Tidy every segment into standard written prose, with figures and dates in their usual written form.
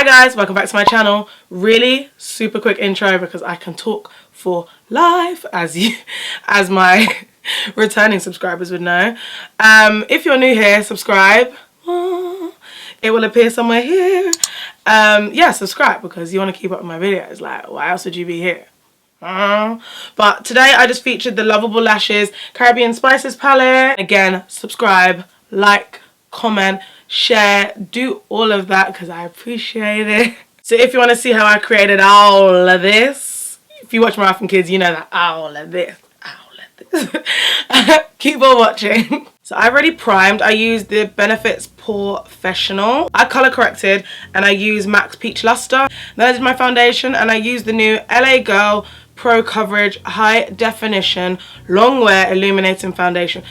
guys, welcome back to my channel. Really super quick intro because I can talk for life, as my returning subscribers would know. If you're new here, subscribe. It will appear somewhere here. Yeah, subscribe because you want to keep up with my videos. Like, why else would you be here? But today I just featured the Lovable Lashes Caribbean Spices palette. Again, subscribe, like, comment, share, do all of that because I appreciate it. So if you want to see how I created all of this, if you watch Morphe Kids, you know that all of this. Keep on watching. So I've already primed. I used the Benefits Professional. I color corrected and I used Max Peach Luster. Then I did my foundation and I used the new LA Girl Pro Coverage High Definition Long Wear Illuminating Foundation.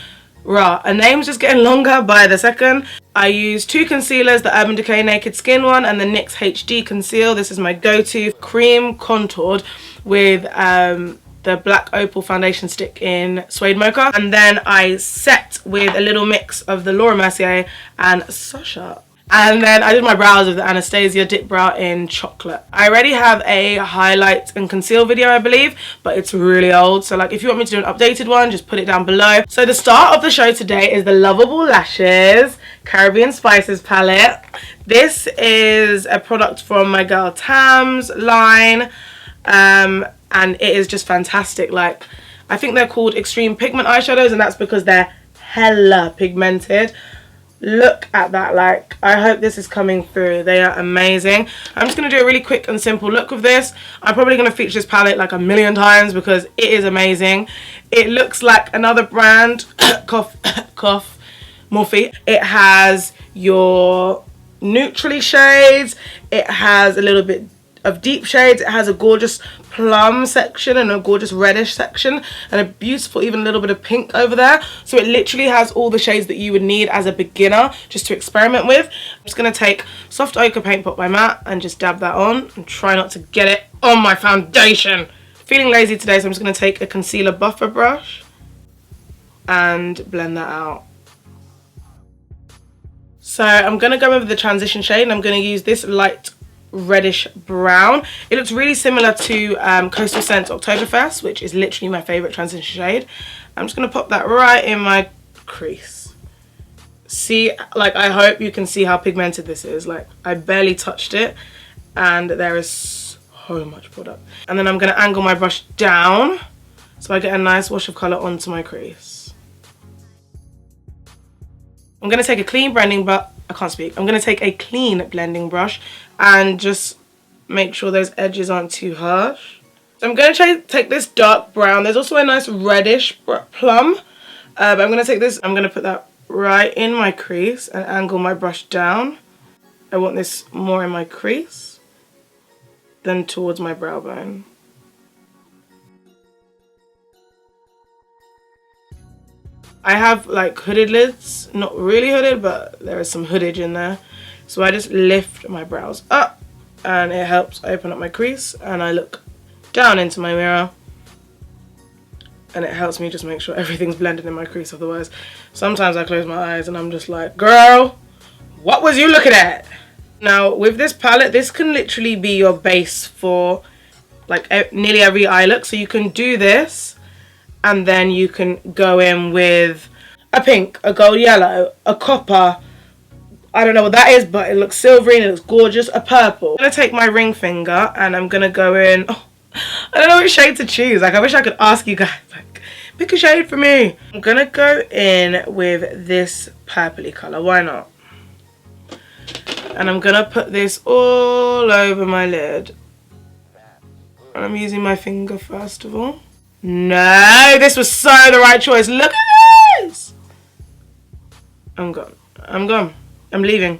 Rah, a name's just getting longer by the second. I used two concealers, the Urban Decay Naked Skin one and the NYX HD Conceal. This is my go-to, cream contoured with the Black Opal foundation stick in Suede Mocha. And then I set with a little mix of the Laura Mercier and Sasha. And then I did my brows with the Anastasia Dip Brow in Chocolate. I already have a highlight and conceal video, I believe, but it's really old. So like if you want me to do an updated one, just put it down below. So the start of the show today is the Lovable Lashes Caribbean Spices palette. This is a product from my girl Tam's line. And it is just fantastic. Like, I think they're called Extreme Pigment eyeshadows, and that's because they're hella pigmented. Look at that. Like, I hope this is coming through. They are amazing. I'm just going to do a really quick and simple look with this. I'm probably going to feature this palette like a million times because it is amazing. It looks like another brand, cough, Morphe. It has your neutrally shades. It has a little bit of deep shades. It has a gorgeous plum section and a gorgeous reddish section and a beautiful even little bit of pink over there. So it literally has all the shades that you would need as a beginner just to experiment with. I'm just going to take Soft Ochre Paint Pot by Matte and just dab that on and try not to get it on my foundation. Feeling lazy today, so I'm just going to take a concealer buffer brush and blend that out. So I'm going to go over the transition shade and I'm going to use this light reddish brown. It looks really similar to Coastal Scents Oktoberfest, which is literally my favorite transition shade. I'm just going to pop that right in my crease. See, like, I hope you can see how pigmented this is. Like, I barely touched it and there is so much product. And then I'm going to angle my brush down so I get a nice wash of colour onto my crease. I'm going to take a clean blending, but I can't speak. I'm going to take a clean blending brush and just make sure those edges aren't too harsh. So I'm going to take this dark brown. There's also a nice reddish plum. But I'm going to take this, I'm going to put that right in my crease and angle my brush down. I want this more in my crease than towards my brow bone. I have like hooded lids, not really hooded, but there is some hoodage in there. So I just lift my brows up and it helps open up my crease and I look down into my mirror and it helps me just make sure everything's blended in my crease. Otherwise, sometimes I close my eyes and I'm just like, girl, what was you looking at? Now with this palette, this can literally be your base for like nearly every eye look. So you can do this and then you can go in with a pink, a gold yellow, a copper. I don't know what that is, but it looks silvery and it looks gorgeous. A purple. I'm going to take my ring finger and I'm going to go in. Oh, I don't know which shade to choose. Like, I wish I could ask you guys, like, pick a shade for me. I'm going to go in with this purpley colour. Why not? And I'm going to put this all over my lid. And I'm using my finger first of all. No, this was so the right choice. Look at this. I'm gone. I'm gone. I'm leaving.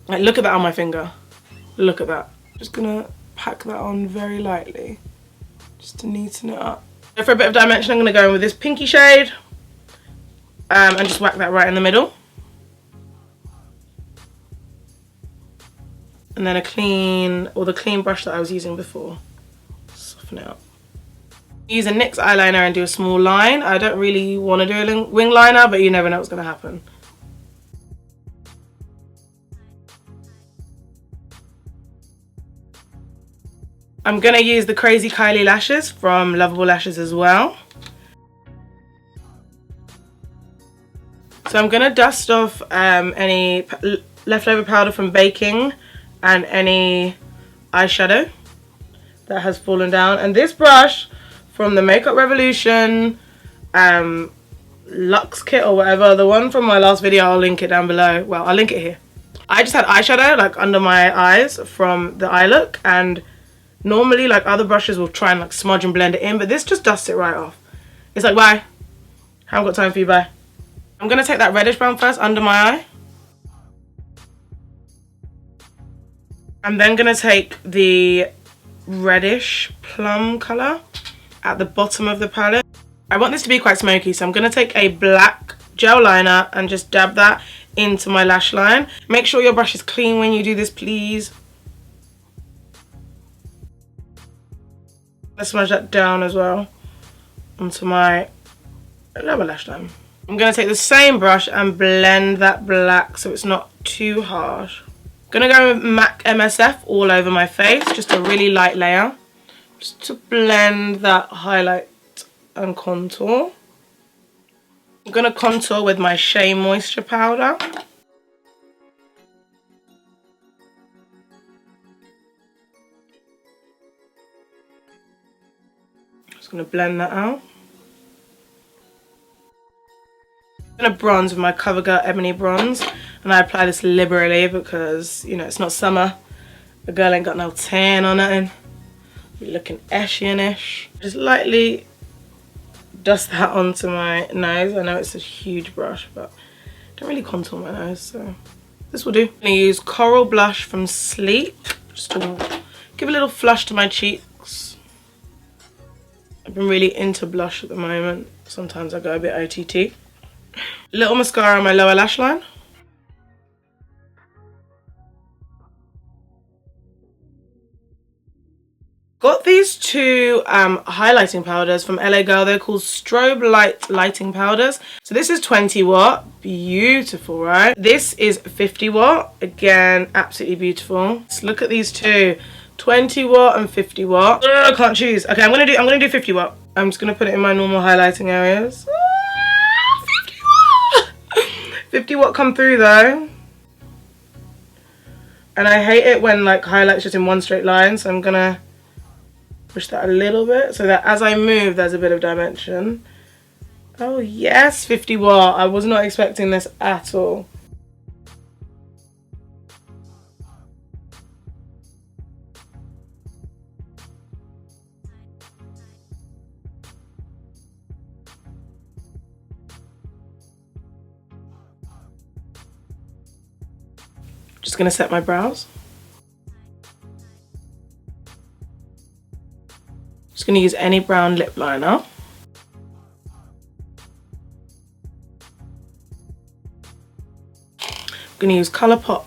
Like, look at that on my finger. Look at that. Just gonna pack that on very lightly, just to neaten it up. So for a bit of dimension, I'm gonna go in with this pinky shade, and just whack that right in the middle. And then the clean brush that I was using before. Soften it up. Use a NYX eyeliner and do a small line. I don't really want to do a wing liner, but you never know what's gonna happen. I'm going to use the Crazy Kylie lashes from Lovable Lashes as well. So I'm going to dust off any leftover powder from baking and any eyeshadow that has fallen down. And this brush from the Makeup Revolution Luxe kit or whatever, the one from my last video, I'll link it down below. Well, I'll link it here. I just had eyeshadow like under my eyes from the eye look, and normally like other brushes will try and like smudge and blend it in, but this just dusts it right off. It's like, bye, haven't got time for you, bye. I'm gonna take that reddish brown first under my eye. I'm then gonna take the reddish plum color at the bottom of the palette. I want this to be quite smoky, so I'm gonna take a black gel liner and just dab that into my lash line. Make sure your brush is clean when you do this, please. Let's smudge that down as well onto my lower lash line. I'm going to take the same brush and blend that black so it's not too harsh. I'm going to go with MAC MSF all over my face, just a really light layer, just to blend that highlight and contour. I'm going to contour with my Shea Moisture powder. Just going to blend that out. I'm going to bronze with my CoverGirl Ebony Bronze, and I apply this liberally because, you know, it's not summer. The girl ain't got no tan or nothing. Be looking ashy-ish. Just lightly dust that onto my nose. I know it's a huge brush, but I don't really contour my nose, so this will do. I'm going to use Coral Blush from Sleep, just to give a little flush to my cheeks. I've been really into blush at the moment. Sometimes I go a bit OTT. Little mascara on my lower lash line. Got these two highlighting powders from LA Girl. They're called Strobe Light Lighting Powders. So this is 20 watt. Beautiful, right? This is 50 watt. Again, absolutely beautiful. Let's look at these two. 20 watt and 50 watt. I can't choose. Okay, I'm gonna do 50 watt. I'm just gonna put it in my normal highlighting areas. 50 watt come through though. And I hate it when like highlight's just in one straight line, so I'm gonna push that a little bit so that as I move there's a bit of dimension. Oh yes, 50 watt. I was not expecting this at all. Just gonna set my brows. Just gonna use any brown lip liner. I'm gonna use Colourpop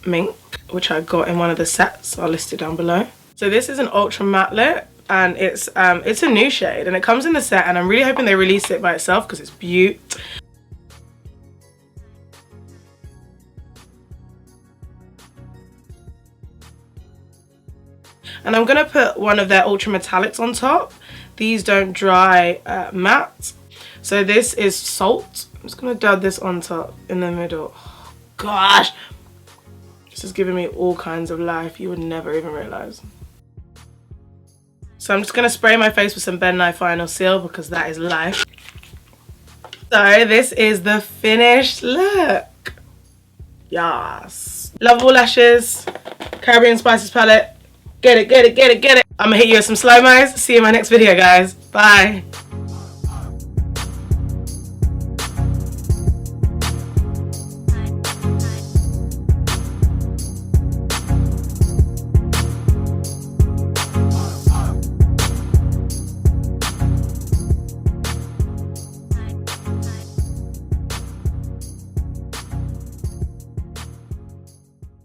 Mink, which I got in one of the sets. I'll list it down below. So this is an ultra matte lip, and it's a new shade, and it comes in the set, and I'm really hoping they release it by itself because it's beaut. And I'm going to put one of their ultra metallics on top. These don't dry matte. So this is Salt. I'm just going to dab this on top in the middle. Oh, gosh. This is giving me all kinds of life you would never even realise. So I'm just going to spray my face with some Ben Nye Final Seal because that is life. So this is the finished look. Yes. Lovable Lashes. Caribbean Spices palette. Get it, get it, get it, get it. I'm gonna hit you with some slow-mos. See you in my next video, guys. Bye.